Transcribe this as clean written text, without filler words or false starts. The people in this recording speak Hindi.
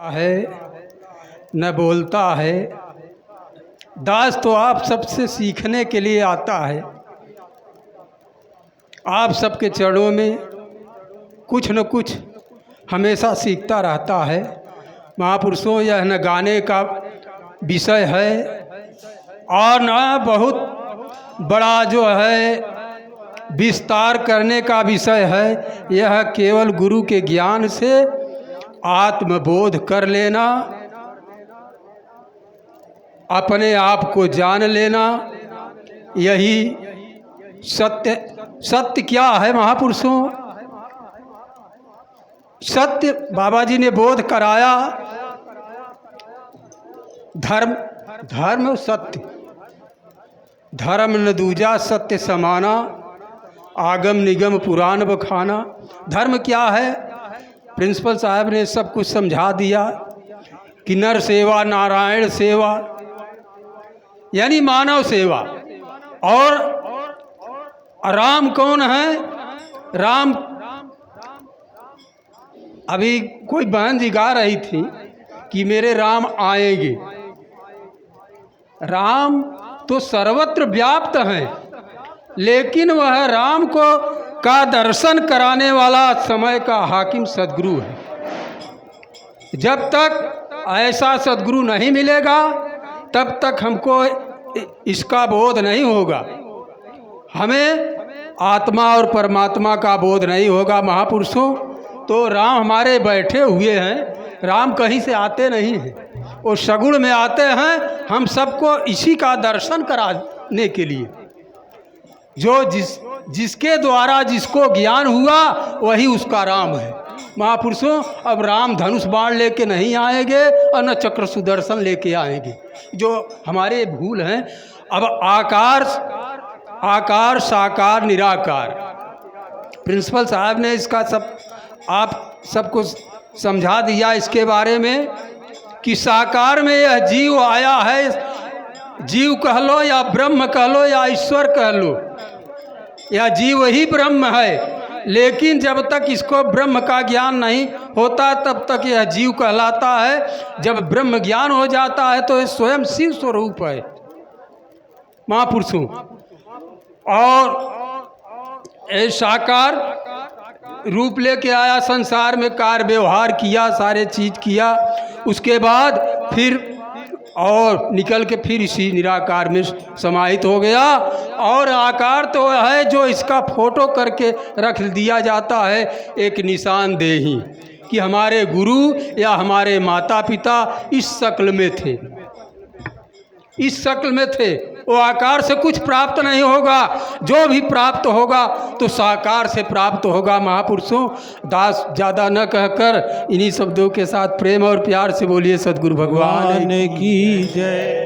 है न बोलता है। दास तो आप सबसे सीखने के लिए आता है। आप सबके चरणों में कुछ न कुछ हमेशा सीखता रहता है। महापुरुषों, यह न गाने का विषय है और न बहुत बड़ा जो है विस्तार करने का विषय है। यह केवल गुरु के ज्ञान से आत्मबोध कर लेना, अपने आप को जान लेना, यही सत्य क्या है महापुरुषों? सत्य बाबा जी ने बोध कराया। धर्म सत्य, धर्म न दूजा सत्य समाना, आगम निगम पुराण बखाना। धर्म क्या है? प्रिंसिपल साहब ने सब कुछ समझा दिया कि नर सेवा नारायण सेवा, यानी मानव सेवा। और राम कौन है? राम, अभी कोई बहन जी गा रही थी कि मेरे राम आएंगे। राम तो सर्वत्र व्याप्त हैं, लेकिन वह राम को का दर्शन कराने वाला समय का हाकिम सद्गुरु है। जब तक ऐसा सद्गुरु नहीं मिलेगा तब तक हमको इसका बोध नहीं होगा। हमें आत्मा और परमात्मा का बोध नहीं होगा महापुरुषों। तो राम हमारे बैठे हुए हैं, राम कहीं से आते नहीं हैं, वो सगुण में आते हैं हम सबको इसी का दर्शन कराने के लिए। जो जिसके द्वारा जिसको ज्ञान हुआ वही उसका राम है महापुरुषों। अब राम धनुष बाण लेके नहीं आएंगे और न चक्र सुदर्शन लेके आएंगे, जो हमारे भूल हैं। अब आकार साकार निराकार, प्रिंसिपल साहब ने इसका सब आप सबको समझा दिया इसके बारे में कि साकार में यह जीव आया है। जीव कह लो या ब्रह्म कह लो या ईश्वर कह लो, यह जीव ही ब्रह्म है। लेकिन जब तक इसको ब्रह्म का ज्ञान नहीं होता तब तक यह जीव कहलाता है। जब ब्रह्म ज्ञान हो जाता है तो यह स्वयं शिव स्वरूप है महापुरुषों। और साकार रूप लेके आया, संसार में कार्य व्यवहार किया, सारे चीज किया, उसके बाद फिर और निकल के फिर इसी निराकार में समाहित हो गया। और आकार तो है जो इसका फोटो करके रख दिया जाता है एक निशानदेही कि हमारे गुरु या हमारे माता पिता इस शक्ल में थे, इस शक्ल में थे। वो आकार से कुछ प्राप्त नहीं होगा, जो भी प्राप्त होगा तो साकार से प्राप्त होगा महापुरुषों। दास ज़्यादा न कहकर इन्हीं शब्दों के साथ प्रेम और प्यार से बोलिए सद्गुरु भगवान की जय।